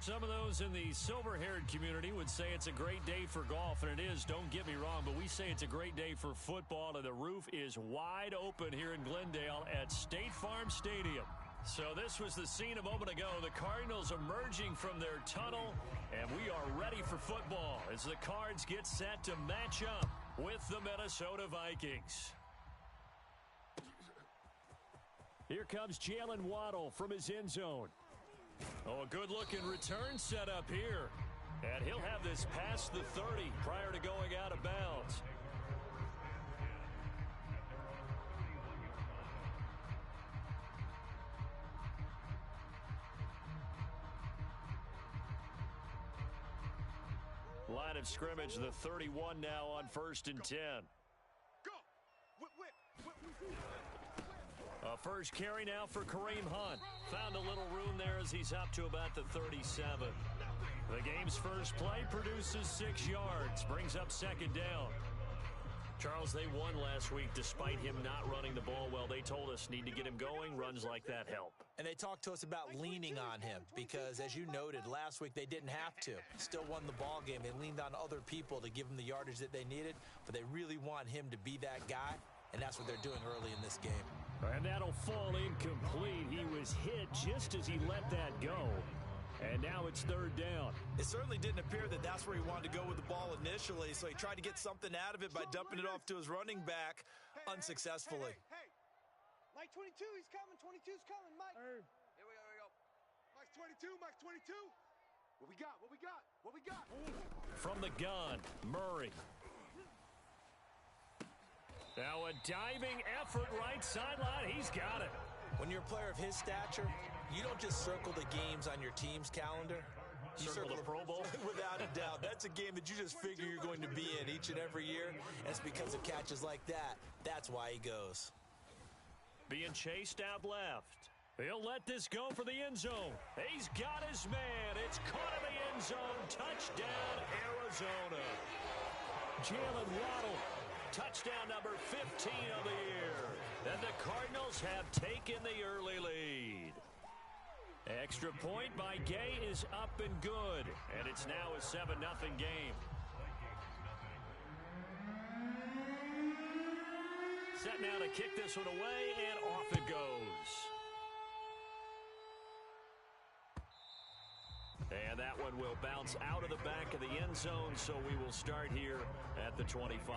Some of those in the silver-haired community would say it's a great day for golf, and it is, don't get me wrong, but we say it's a great day for football, and the roof is wide open here in Glendale at State Farm Stadium. So this was the scene a moment ago. The Cardinals emerging from their tunnel, and we are ready for football as the Cards get set to match up with the Minnesota Vikings. Here comes Jalen Waddle from his end zone. Oh, a good-looking return set up here. And he'll have this past the 30 prior to going out of bounds. Line of scrimmage, the 31 now on 1st and 10. Go! Whip. A first carry now for Kareem Hunt. Found a little room there as he's up to about the 37. The game's first play produces 6 yards. Brings up 2nd down. Charles, they won last week despite him not running the ball well. They told us need to get him going. Runs like that help. And they talked to us about leaning on him because, as you noted, last week they didn't have to. Still won the ball game. They leaned on other people to give him the yardage that they needed, but they really want him to be that guy, and that's what they're doing early in this game. And that'll fall incomplete. He was hit just as he let that go. And now it's 3rd down. It certainly didn't appear that that's where he wanted to go with the ball initially, so he tried to get something out of it by dumping it off to his running back unsuccessfully. Hey. Mike 22, he's coming. 22's coming, Mike. Here we go. Mike's 22, Mike's 22. What we got? From the gun, Murray. Now a diving effort right sideline. He's got it. When you're a player of his stature, you don't just circle the games on your team's calendar. You circle the Pro Bowl? Without a doubt. That's a game that you just figure you're going to be in each and every year. And it's because of catches like that. That's why he goes. Being chased out left. He'll let this go for the end zone. He's got his man. It's caught in the end zone. Touchdown, Arizona. Jalen Waddle. Touchdown number 15 of the year. And the Cardinals have taken the early lead. Extra point by Gay is up and good. And it's now a 7-0 game. Set now to kick this one away, and off it goes. And that one will bounce out of the back of the end zone, so we will start here at the 25.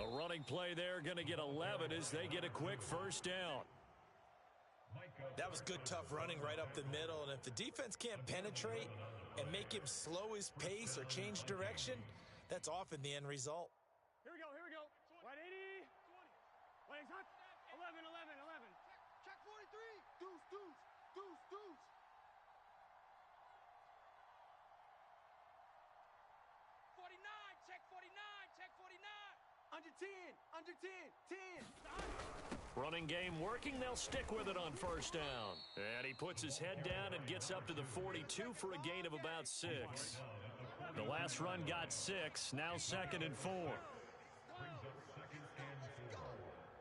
A running play there, going to get 11 as they get a quick first down. That was good, tough running right up the middle. And if the defense can't penetrate and make him slow his pace or change direction, that's often the end result. Here we go. 180. 20. Legs up. 11. Check 43. Deuce. 49. Check 49. Under 10. 10. Running game working. They'll stick with it on first down. And he puts his head down and gets up to the 42 for a gain of about 6. The last run got 6. Now 2nd and 4.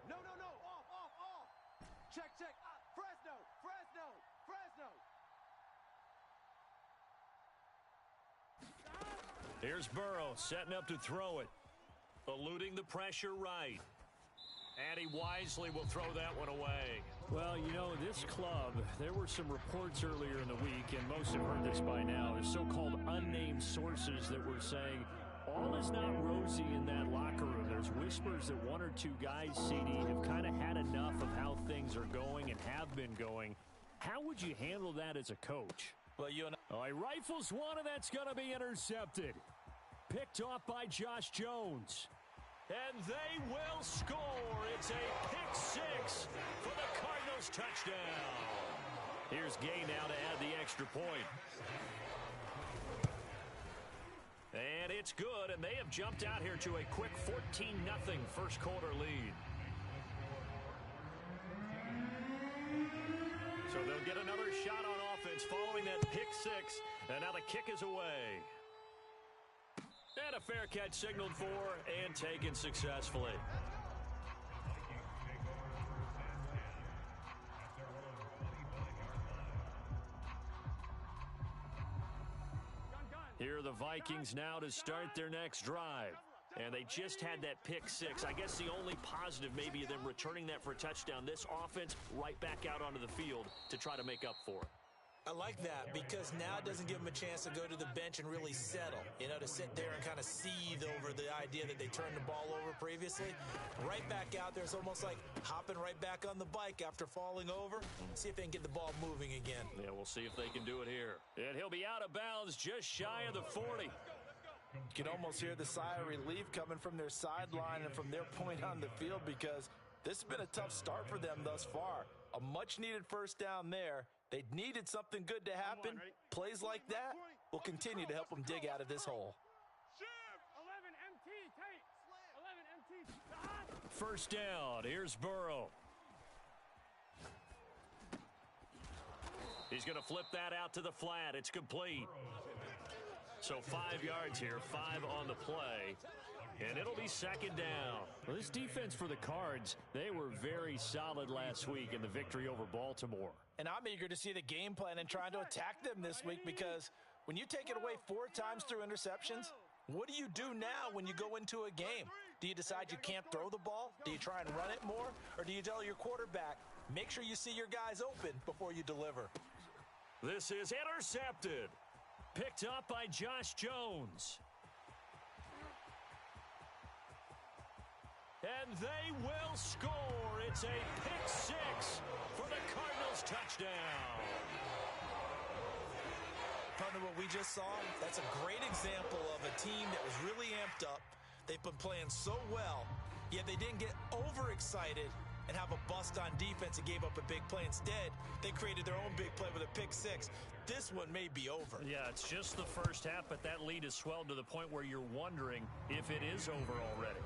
No. Off. Check. Fresno. Here's Burrow setting up to throw it. Eluding the pressure right. And he wisely will throw that one away. Well, you know, this club, there were some reports earlier in the week, and most have heard this by now. There's so-called unnamed sources that were saying all is not rosy in that locker room. There's whispers that 1 or 2 guys, CD, have kind of had enough of how things are going and have been going. How would you handle that as a coach? Well, you and Oh, he rifles one, and that's going to be intercepted. Picked off by Josh Jones. And they will score. It's a pick six for the Cardinals touchdown. Here's Gay now to add the extra point. And it's good, and they have jumped out here to a quick 14-0 first quarter lead. So they'll get another shot on offense following that pick six, and now the kick is away. And a fair catch signaled for and taken successfully. Here are the Vikings now to start their next drive. And they just had that pick six. I guess the only positive maybe of them returning that for a touchdown. This offense right back out onto the field to try to make up for it. I like that because now it doesn't give them a chance to go to the bench and really settle, to sit there and kind of seethe over the idea that they turned the ball over previously. Right back out there, it's almost like hopping right back on the bike after falling over. See if they can get the ball moving again. Yeah, we'll see if they can do it here. And he'll be out of bounds just shy of the 40. You can almost hear the sigh of relief coming from their sideline and from their point on the field because this has been a tough start for them thus far. A much-needed first down there. They needed something good to happen. Plays like that will continue to help them dig out of this hole. 11 MT, first down. Here's Burrow. He's going to flip that out to the flat. It's complete. So 5 yards here, 5 on the play. And it'll be second down. Well, this defense for the Cards, they were very solid last week in the victory over Baltimore. And I'm eager to see the game plan and trying to attack them this week because when you take it away 4 times through interceptions, what do you do now when you go into a game? Do you decide you can't throw the ball? Do you try and run it more? Or do you tell your quarterback, make sure you see your guys open before you deliver? This is intercepted. Picked up by Josh Jones. And they will score. It's a pick six for the Cardinals touchdown. Partner, what we just saw, that's a great example of a team that was really amped up. They've been playing so well, yet they didn't get overexcited and have a bust on defense and gave up a big play. Instead, they created their own big play with a pick six. This one may be over. Yeah, it's just the first half, but that lead has swelled to the point where you're wondering if it is over already.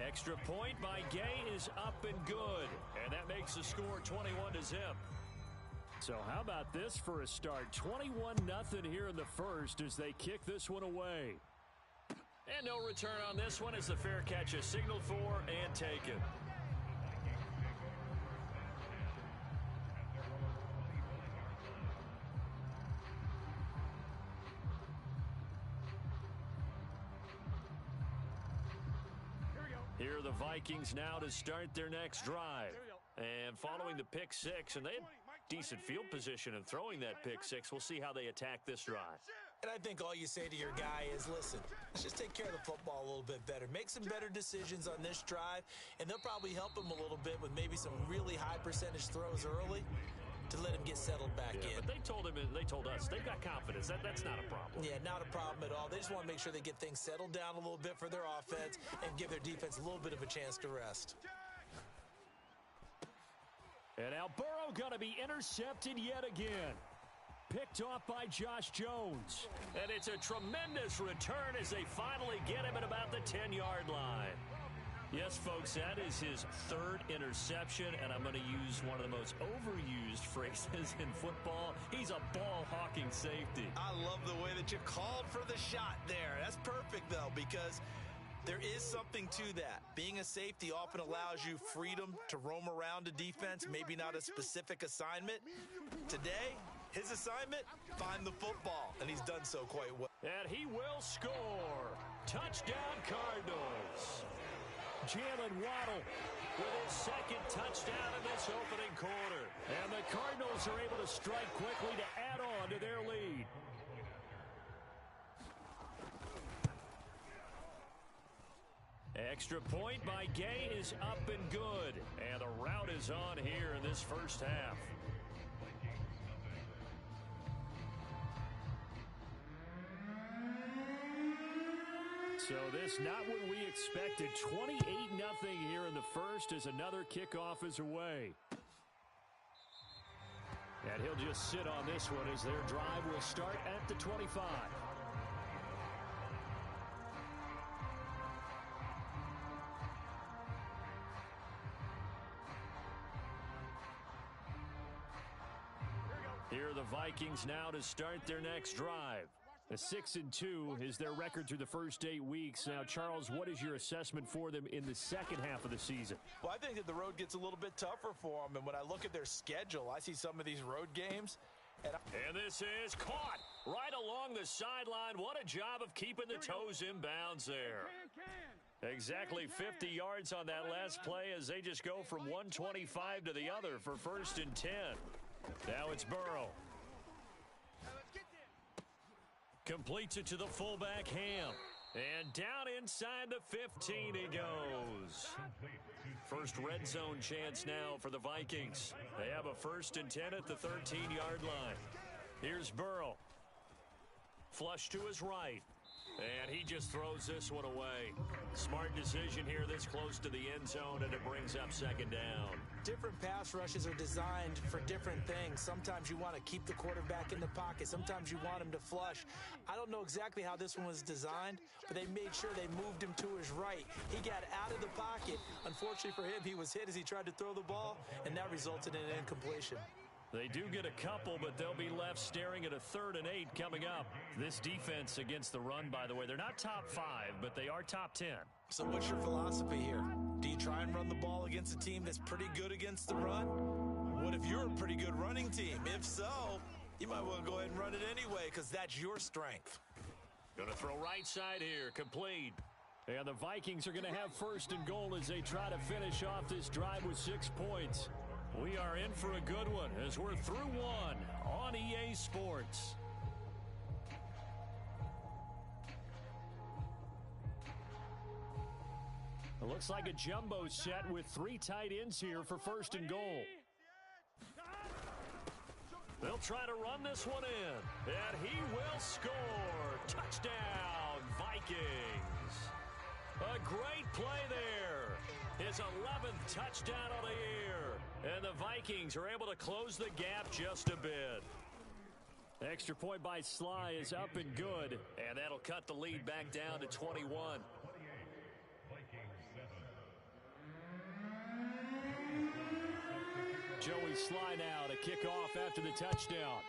Extra point by Gay is up and good, and that makes the score 21-0. So how about this for a start? 21-0 here in the first as they kick this one away. And no return on this one as the fair catch is signaled for and taken. Here are the Vikings now to start their next drive. And following the pick six, and they had decent field position in throwing that pick six. We'll see how they attack this drive. And I think all you say to your guy is, listen, let's just take care of the football a little bit better. Make some better decisions on this drive, and they'll probably help him a little bit with maybe some really high percentage throws early to let him get settled back in. But they told us they've got confidence. That's not a problem. Yeah, not a problem at all. They just want to make sure they get things settled down a little bit for their offense and give their defense a little bit of a chance to rest. And now Burrow going to be intercepted yet again. Picked off by Josh Jones. And it's a tremendous return as they finally get him at about the 10-yard line. Yes, folks, that is his third interception, and I'm going to use one of the most overused phrases in football. He's a ball-hawking safety. I love the way that you called for the shot there. That's perfect, though, because there is something to that. Being a safety often allows you freedom to roam around a defense, maybe not a specific assignment. Today, his assignment, find the football, and he's done so quite well. And he will score. Touchdown, Cardinals. Jalen Waddle with his second touchdown in this opening quarter. And the Cardinals are able to strike quickly to add on to their lead. Extra point by Gay is up and good. And the route is on here in this first half. So this not what we expected. 28-0 here in the first as another kickoff is away. And he'll just sit on this one as their drive will start at the 25. Here are the Vikings now to start their next drive. A 6-2 is their record through the first 8 weeks. Now, Charles, what is your assessment for them in the second half of the season? Well, I think that the road gets a little bit tougher for them. And when I look at their schedule, I see some of these road games. And this is caught right along the sideline. What a job of keeping the toes in bounds there. Exactly 50 yards on that last play as they just go from 125 to the other for 1st and 10. Now it's Burrow. Completes it to the fullback, Ham. And down inside the 15 he goes. First red zone chance now for the Vikings. They have a 1st and 10 at the 13-yard line. Here's Burrow. Flush to his right. And he just throws this one away. Smart decision here this close to the end zone, and it brings up 2nd down. Different pass rushes are designed for different things. Sometimes you want to keep the quarterback in the pocket. Sometimes you want him to flush. I don't know exactly how this one was designed, but they made sure they moved him to his right. He got out of the pocket. Unfortunately for him, he was hit as he tried to throw the ball, and that resulted in an incompletion. They do get a couple, but they'll be left staring at a 3rd and 8 coming up. This defense against the run, by the way, they're not top 5, but they are top 10. So what's your philosophy here? Do you try and run the ball against a team that's pretty good against the run? What if you're a pretty good running team? If so, you might want to go ahead and run it anyway because that's your strength. Going to throw right side here, complete. And the Vikings are going to have 1st and goal as they try to finish off this drive with 6 points. We are in for a good one as we're through one on EA Sports. It looks like a jumbo set with 3 tight ends here for 1st and goal. They'll try to run this one in, and he will score. Touchdown, Vikings. A great play there. His 11th touchdown of the year. And the Vikings are able to close the gap just a bit. Extra point by Sly is up and good. And that'll cut the lead back down to 21. Joey Sly now to kick off after the touchdown.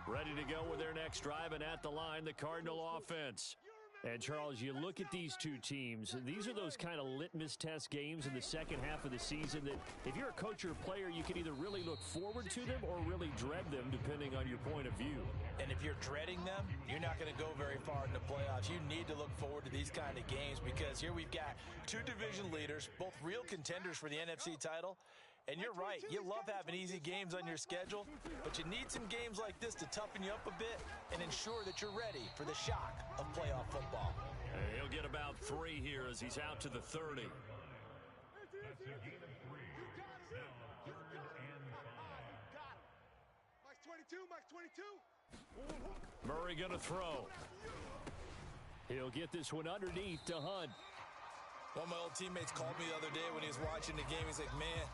Ready to go with their next drive, and at the line, the Cardinal offense. And, Charles, you look at these two teams, these are those kind of litmus test games in the second half of the season that if you're a coach or a player, you can either really look forward to them or really dread them, depending on your point of view. And if you're dreading them, you're not going to go very far in the playoffs. You need to look forward to these kind of games because here we've got 2 division leaders, both real contenders for the NFC title. And you're right, you love having easy games on your schedule, but you need some games like this to toughen you up a bit and ensure that you're ready for the shock of playoff football. He'll get about 3 here as he's out to the 30. Mike 22. Murray going to throw. He'll get this one underneath to Hunt. One of my old teammates called me the other day when he was watching the game. He's like, man,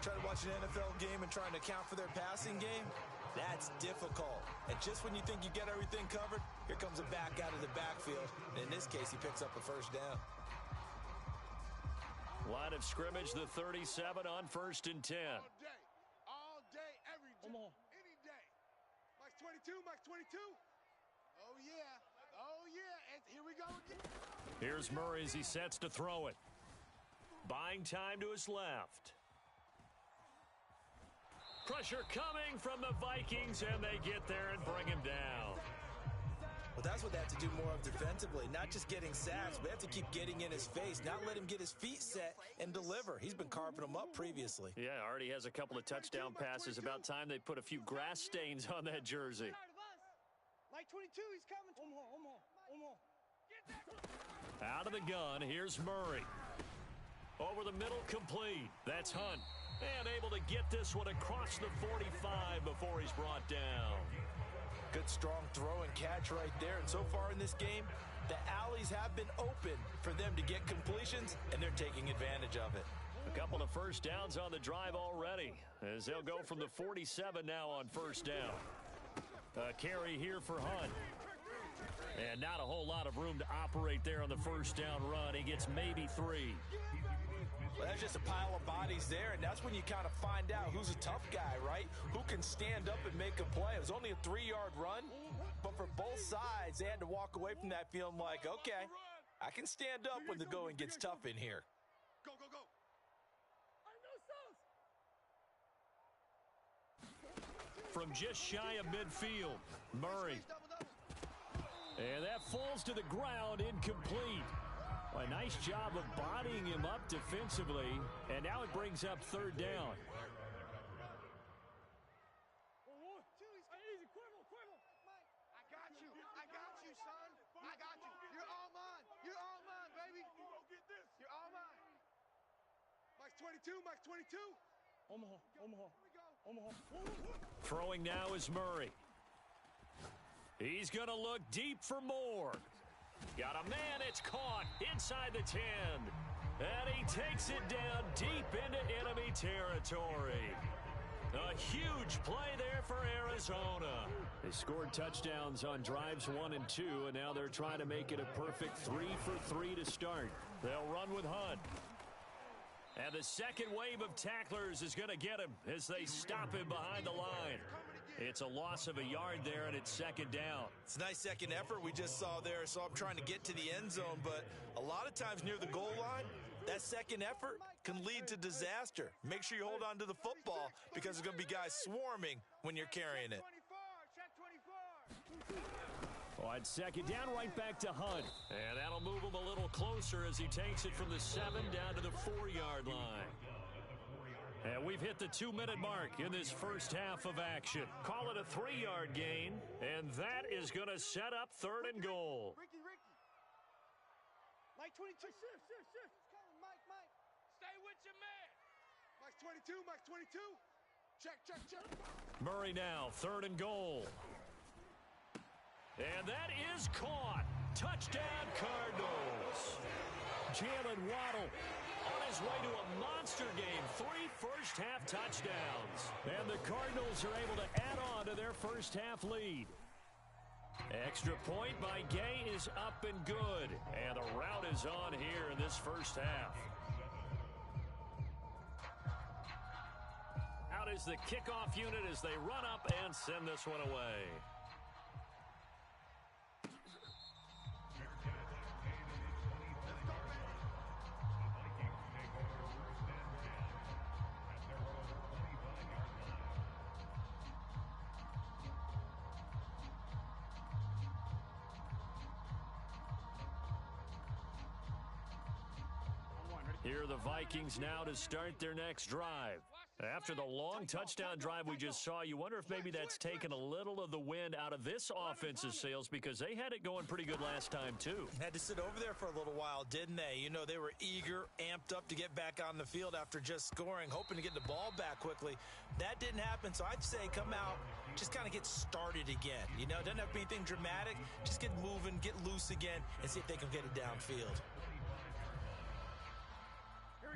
trying to watch an NFL game and trying to account for their passing game, that's difficult. And just when you think you get everything covered, here comes a back out of the backfield. And in this case, he picks up a 1st down. Line of scrimmage, the 37 on 1st and 10. All day, every day, any day. Mike 22, Mike 22. Oh, yeah. Oh, yeah. And here we go again. Here's Murray as he sets to throw it. Buying time to his left. Pressure coming from the Vikings, and they get there and bring him down. But that's what they have to do more of defensively, not just getting sacks, but they have to keep getting in his face, not let him get his feet set and deliver. He's been carving them up previously. Yeah, already has a couple of touchdown passes. About time they put a few grass stains on that jersey. Mike 22, he's coming. Out of the gun, here's Murray. Over the middle, complete. That's Hunt. And able to get this one across the 45 before he's brought down. Good, strong throw and catch right there. And so far in this game, the alleys have been open for them to get completions, and they're taking advantage of it. A couple of first downs on the drive already, as they'll go from the 47 now on first down. A carry here for Hunt. And not a whole lot of room to operate there on the first down run. He gets maybe 3. Well, that's just a pile of bodies there, and that's when you kind of find out who's a tough guy, right? Who can stand up and make a play. It was only a 3-yard run, but for both sides, they had to walk away from that feeling like, okay, I can stand up when the going gets tough in here. Go. From just shy of midfield, Murray. And that falls to the ground, incomplete. A nice job of bodying him up defensively, and now it brings up third down. I got you, son. I got you. You're all mine. You're all mine, baby. You're all mine. Mike's 22. Mike's 22. Omaha. Throwing now is Murray. He's going to look deep for more. Got a man, it's caught inside the 10. And he takes it down deep into enemy territory. A huge play there for Arizona. They scored touchdowns on drives 1 and 2, and now they're trying to make it a perfect 3 for 3 to start. They'll run with Hunt. And the second wave of tacklers is going to get him as they stop him behind the line. It's a loss of a yard there, and it's second down. It's a nice second effort we just saw there, so I'm trying to get to the end zone, but a lot of times near the goal line, that second effort can lead to disaster. Make sure you hold on to the football because there's going to be guys swarming when you're carrying it. On second down, right back to Hunt. And that'll move him a little closer as he takes it from the 7 down to the 4-yard line. And we've hit the 2-minute mark in this first half of action. Call it a 3-yard gain, and that is going to set up third and goal. Ricky. Mike 22. Shift. Mike. Stay with your man. Mike's 22. Mike's 22. Check. Murray now, third and goal. And that is caught. Touchdown, Cardinals. Jalen Waddle on his way to a monster game. 3 first-half touchdowns. And the Cardinals are able to add on to their first-half lead. Extra point by Gay is up and good. And the route is on here in this first half. Out is the kickoff unit as they run up and send this one away. Here are the Vikings now to start their next drive. After the long touchdown drive we just saw, you wonder if maybe that's taken a little of the wind out of this offense's sails because they had it going pretty good last time, too. Had to sit over there for a little while, didn't they? You know, they were eager, amped up to get back on the field after just scoring, hoping to get the ball back quickly. That didn't happen, so I'd say come out, just kind of get started again. You know, it doesn't have to be anything dramatic. Just get moving, get loose again, and see if they can get it downfield.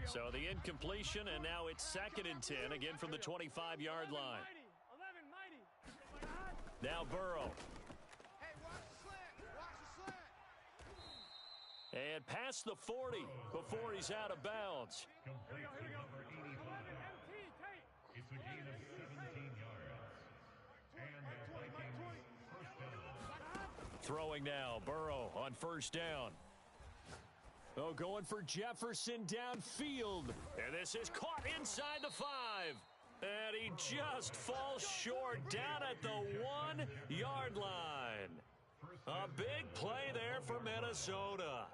So the incompletion, and now it's 2nd and 10, again from the 25-yard line. Now Burrow. Hey, watch the slant. And past the 40 before he's out of bounds. It's a gain of 17 yards. And the Vikings first down. Throwing now, Burrow on first down. Oh, going for Jefferson downfield. And this is caught inside the 5. And he just falls short down at the 1-yard line. A big play there for Minnesota.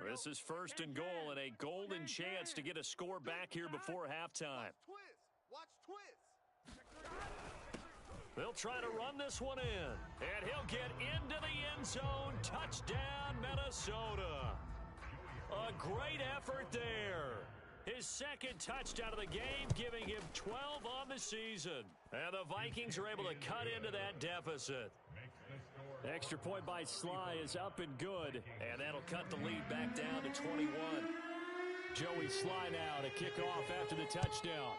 This is first and goal and a golden chance to get a score back here before halftime. Watch twist. They'll try to run this one in, and he'll get into the end zone. Touchdown, Minnesota. A great effort there. His second touchdown of the game, giving him 12 on the season. And the Vikings are able to cut into that deficit. Extra point by Sly is up and good. And that'll cut the lead back down to 21. Joey Sly now to kick off after the touchdown.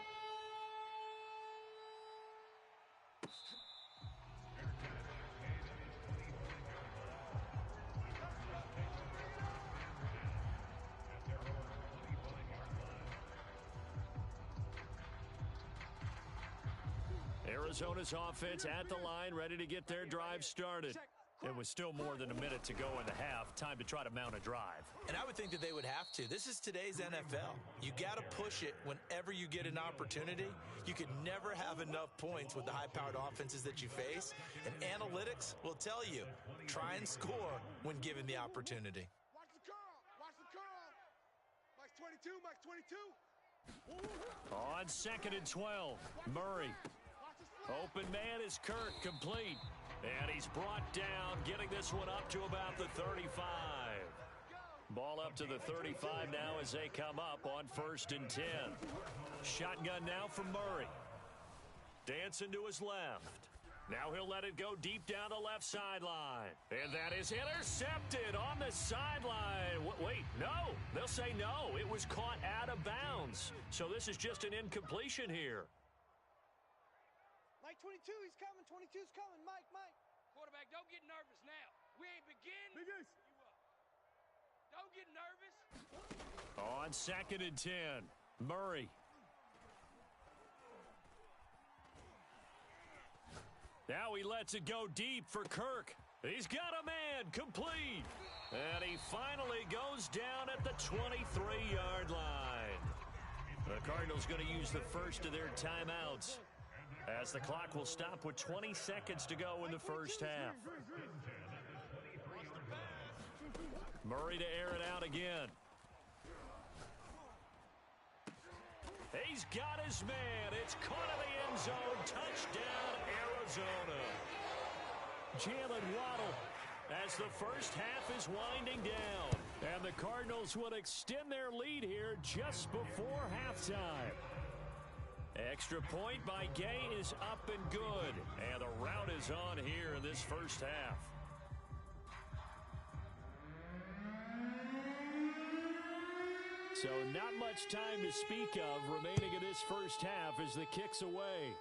Arizona's offense at the line, ready to get their drive started. It was still more than a minute to go in the half. Time to try to mount a drive. And I would think that they would have to. This is today's NFL. You got to push it whenever you get an opportunity. You can never have enough points with the high-powered offenses that you face. And analytics will tell you, try and score when given the opportunity. Watch the curl. Watch the curl. Mike's 22. Mike's 22. On 2nd and 12, Murray. Open man is Kirk, complete. And he's brought down, getting this one up to about the 35. Ball up to the 35 now as they come up on 1st and 10. Shotgun now from Murray. Dancing to his left. Now he'll let it go deep down the left sideline. And that is intercepted on the sideline. Wait, no. They'll say no. It was caught out of bounds. So this is just an incompletion here. Mike 22, he's coming. 22's coming. Mike. Quarterback, don't get nervous now. We ain't beginning. Don't get nervous. On 2nd and 10, Murray. Now he lets it go deep for Kirk. He's got a man, complete. And he finally goes down at the 23-yard line. The Cardinals going to use the first of their timeouts, as the clock will stop with 20 seconds to go in the first half. Murray to air it out again. He's got his man. It's caught in the end zone. Touchdown, Arizona. Jalen Waddle, as the first half is winding down. And the Cardinals will extend their lead here just before halftime. Extra point by Gay is up and good. And the route is on here in this first half. So not much time to speak of remaining in this first half as the kick's away.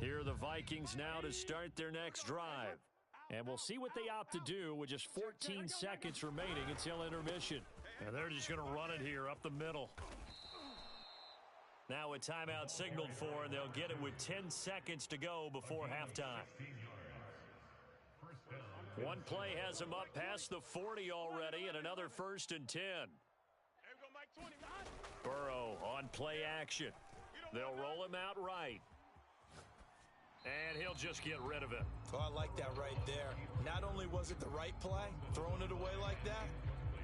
Here are the Vikings now to start their next drive. And we'll see what they opt to do with just 14 seconds remaining until intermission. And they're just going to run it here up the middle. Now a timeout signaled for, and they'll get it with 10 seconds to go before halftime. One play has them up past the 40 already, and another 1st and 10. Burrow on play action. They'll roll him out right. And he'll just get rid of it. Oh, I like that right there. Not only was it the right play, throwing it away like that,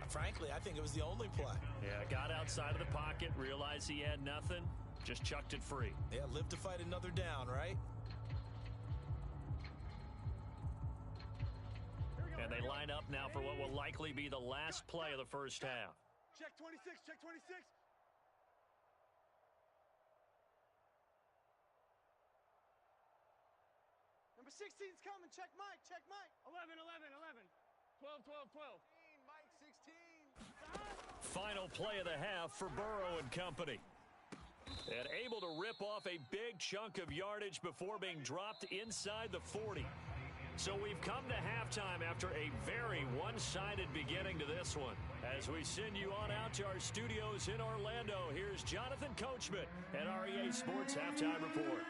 frankly, I think it was the only play. Yeah, got outside of the pocket, realized he had nothing, just chucked it free. Yeah, live to fight another down, right? And they line up now for what will likely be the last play of the first half. Check 26, check 26. Number 16's coming. Check Mike. 11, 12, 12, 12. Mike 16. Final play of the half for Burrow and company. And able to rip rip off a big chunk of yardage before being dropped inside the 40. So we've come to halftime after a very one-sided beginning to this one. As we send you on out to our studios in Orlando, here's Jonathan Coachman at REA Sports Halftime Report.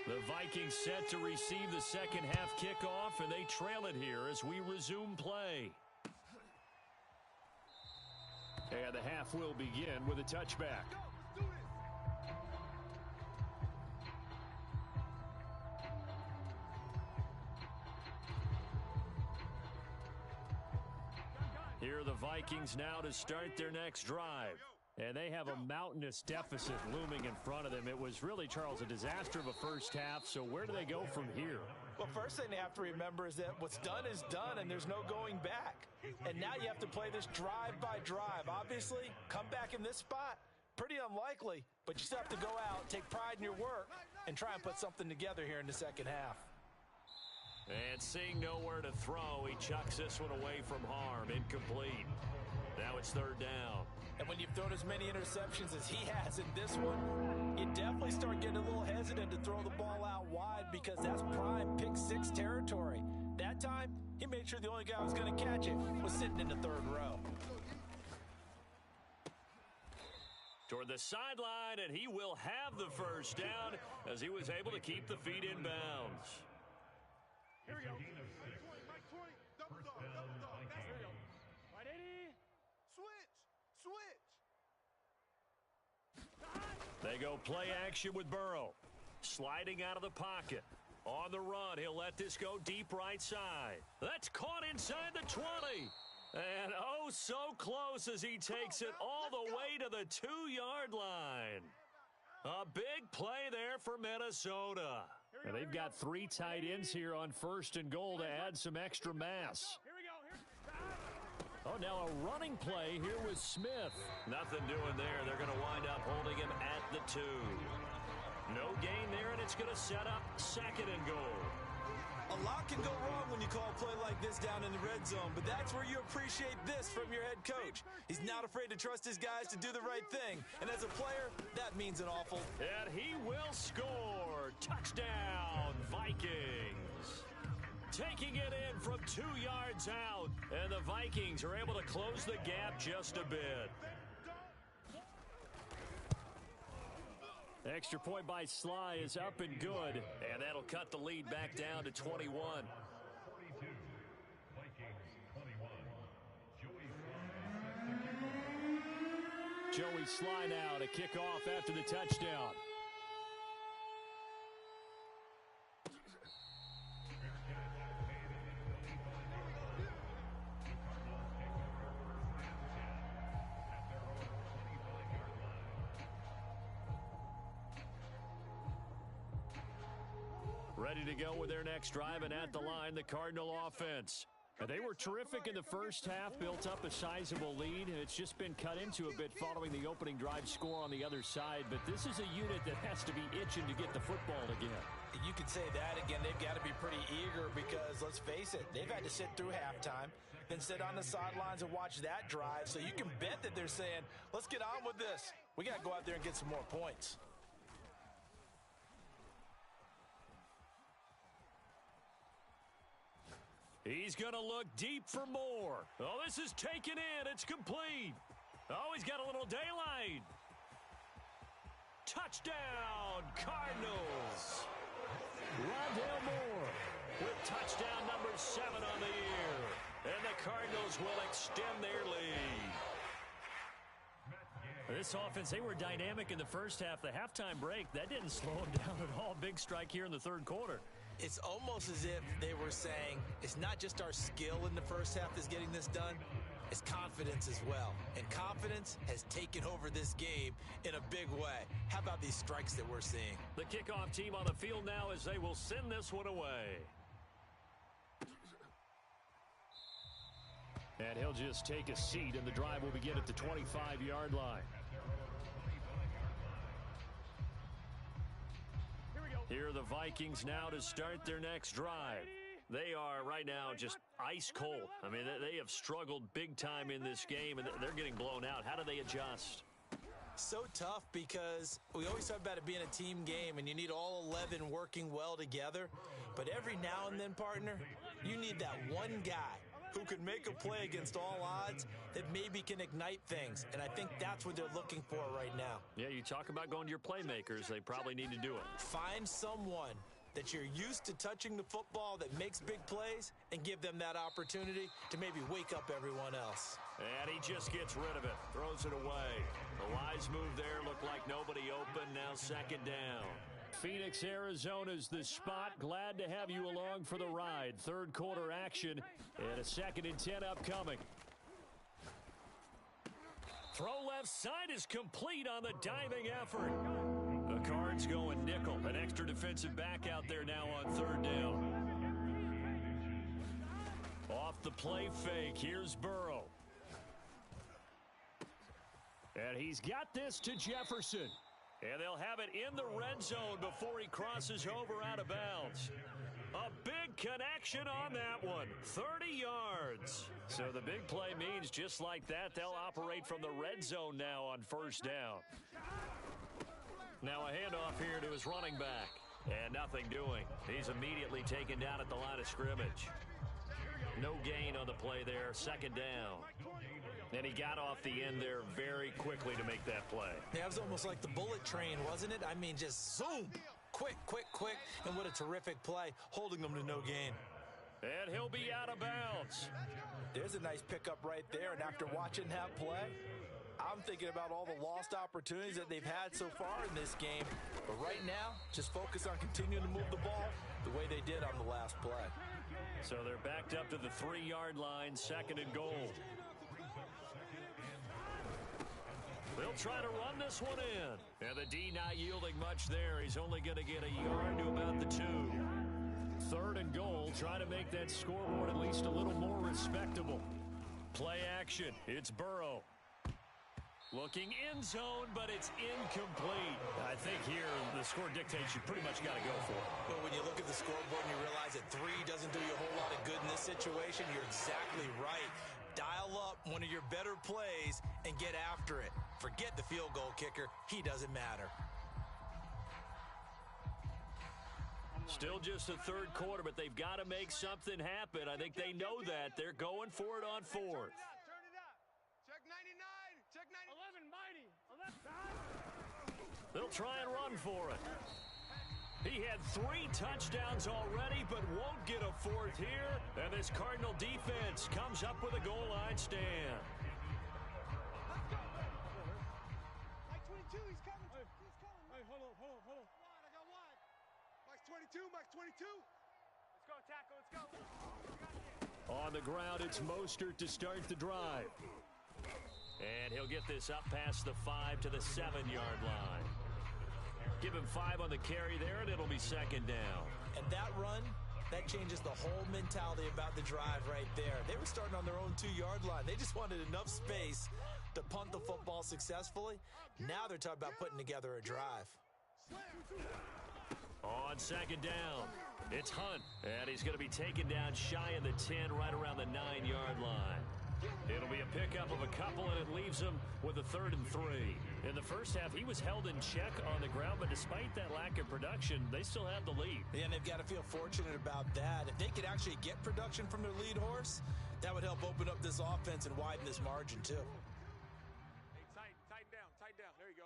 The Vikings set to receive the second half kickoff, and they trail it here as we resume play. And the half will begin with a touchback. Here are the Vikings now to start their next drive. And they have a mountainous deficit looming in front of them. It was really, Charles, a disaster of a first half. So where do they go from here? Well, first thing they have to remember is that what's done is done, and there's no going back. And now you have to play this drive by drive. Obviously, come back in this spot, pretty unlikely, but you still have to go out, take pride in your work, and try and put something together here in the second half. And seeing nowhere to throw, he chucks this one away from harm, incomplete. Now it's third down. And when you've thrown as many interceptions as he has in this one, you definitely start getting a little hesitant to throw the ball out wide because that's prime pick-six territory. That time, he made sure the only guy who was going to catch it was sitting in the third row. Toward the sideline, and he will have the first down as he was able to keep the feet in bounds. Here we go. 20, Mike 20, double dog, double dog. That's it. Right, 80. Switch. They go play action with Burrow. Sliding out of the pocket. On the run, he'll let this go deep right side. That's caught inside the 20. And oh, so close as he takes it all the way to the 2-yard line. A big play there for Minnesota. And they've got 3 tight ends here on first and goal to add some extra mass. Oh, now a running play here with Smith. Nothing doing there. They're going to wind up holding him at the 2. No gain there, and it's going to set up second and goal. A lot can go wrong when you call a play like this down in the red zone, but that's where you appreciate this from your head coach. He's not afraid to trust his guys to do the right thing, and as a player, that means an awful. And he will score. Touchdown, Vikings. Taking it in from 2 yards out, and the Vikings are able to close the gap just a bit. Extra point by Sly is up and good. And that'll cut the lead back down to 21. 42, Vikings 21. Joey Sly now to kick off after the touchdown. Ready to go with their next drive, and at the line, the Cardinal offense. They were terrific in the first half, built up a sizable lead, and it's just been cut into a bit following the opening drive score on the other side. But this is a unit that has to be itching to get the football again. You can say that again. They've got to be pretty eager because, let's face it, they've had to sit through halftime, then sit on the sidelines and watch that drive. So you can bet that they're saying, let's get on with this. We got to go out there and get some more points. He's going to look deep for more. Oh, this is taken in. It's complete. Oh, he's got a little daylight. Touchdown, Cardinals. Rondale Moore with touchdown number 7 on the year. And the Cardinals will extend their lead. This offense, they were dynamic in the first half. The halftime break, that didn't slow them down at all. Big strike here in the third quarter. It's almost as if they were saying, it's not just our skill in the first half that's getting this done, it's confidence as well. And confidence has taken over this game in a big way. How about these strikes that we're seeing? The kickoff team on the field now as they will send this one away. And he'll just take a seat, and the drive will begin at the 25-yard line. Here are the Vikings now to start their next drive. They are right now just ice cold. I mean, they have struggled big time in this game, and they're getting blown out. How do they adjust? So tough because we always talk about it being a team game and you need all 11 working well together. But every now and then, partner, you need that one guy who can make a play against all odds that maybe can ignite things. And I think that's what they're looking for right now. Yeah, you talk about going to your playmakers. They probably need to do it. Find someone that you're used to touching the football that makes big plays and give them that opportunity to maybe wake up everyone else. And he just gets rid of it, throws it away. The wise move there, looked like nobody open, now second down. Phoenix, Arizona's the spot. Glad to have you along for the ride. Third quarter action and a 2nd and 10 upcoming. Throw left side is complete on the diving effort. The Cards going nickel. An extra defensive back out there now on 3rd down. Off the play fake, here's Burrow. And he's got this to Jefferson. And they'll have it in the red zone before he crosses over out of bounds. A big connection on that one. 30 yards. So the big play means just like that, they'll operate from the red zone now on 1st down. Now a handoff here to his running back. And nothing doing. He's immediately taken down at the line of scrimmage. No gain on the play there. 2nd down. And he got off the end there very quickly to make that play. Yeah, it was almost like the bullet train, wasn't it? I mean, just zoom. Quick, quick, quick. And what a terrific play, holding them to no gain. And he'll be out of bounds. There's a nice pickup right there. And after watching that play, I'm thinking about all the lost opportunities that they've had so far in this game. But right now, just focus on continuing to move the ball the way they did on the last play. So they're backed up to the 3-yard line, 2nd and goal. They'll try to run this one in. And the D not yielding much there. He's only going to get a yard to about the 2. 3rd and goal. Try to make that scoreboard at least a little more respectable. Play action. It's Burrow. Looking end zone, but it's incomplete. I think here the score dictates you pretty much got to go for it. But when you look at the scoreboard and you realize that 3 doesn't do you a whole lot of good in this situation, you're exactly right. Dial up one of your better plays and get after it. Forget the field goal kicker. He doesn't matter. Still just the 3rd quarter, but they've got to make something happen. I think they know that. They're going for it on 4th. Turn it up. Check 99. Check 99. 11 mighty. They'll try and run for it. He had 3 touchdowns already, but won't get a 4th here. And this Cardinal defense comes up with a goal line stand. Mike 22, he's coming. He's coming. Hey, hold on. I got one. Mike's 22. Mike's 22. Let's go, tackle. Let's go. On the ground, it's Mostert to start the drive. And he'll get this up past the 5 to the 7-yard line. Give him 5 on the carry there, and it'll be 2nd down. And that run, that changes the whole mentality about the drive right there. They were starting on their own 2-yard line. They just wanted enough space to punt the football successfully. Now they're talking about putting together a drive. On 2nd down, it's Hunt. And he's going to be taken down shy of the 10, right around the 9-yard line. It'll be a pickup of a couple, and it leaves him with a 3rd and 3. In the first half, he was held in check on the ground, but despite that lack of production, they still have the lead. Yeah, and they've got to feel fortunate about that. If they could actually get production from their lead horse, that would help open up this offense and widen this margin, too. Hey, tighten down. There you go.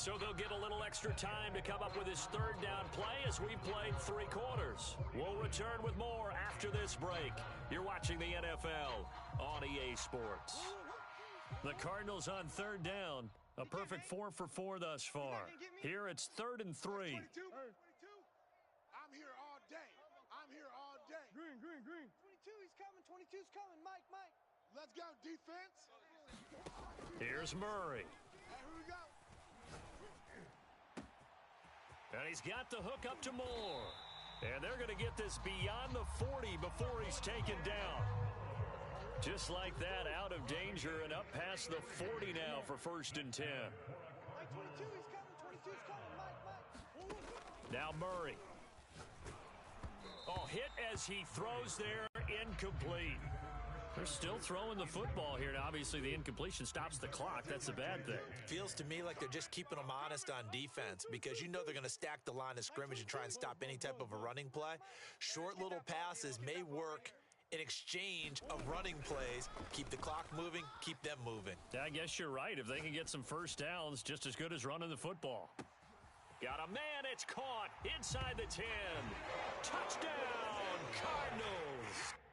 So they'll get a little extra time to come up with his 3rd down play as we've played 3 quarters. We'll return with more after this break. You're watching the NFL on EA Sports. The Cardinals on 3rd down. A perfect 4 for 4 thus far. Here it's 3rd and 3. 22. I'm here all day. Green. 22, he's coming. 22's coming. Mike. Let's go, defense. Here's Murray. Hey, here we go. And he's got the hook up to Moore. And they're going to get this beyond the 40 before he's taken down. Just like that, out of danger and up past the 40 now for 1st and 10. Mike 22, he's coming. 22's coming. Mike. Now Murray. Oh, hit as he throws there, incomplete. They're still throwing the football here. Now, obviously, the incompletion stops the clock. That's a bad thing. Feels to me like they're just keeping them honest on defense because you know they're going to stack the line of scrimmage and try and stop any type of a running play. Short little passes may work in exchange of running plays. Keep the clock moving, keep them moving. Yeah, I guess you're right. If they can get some first downs, just as good as running the football. Got a man, it's caught inside the 10. Touchdown, Cardinals.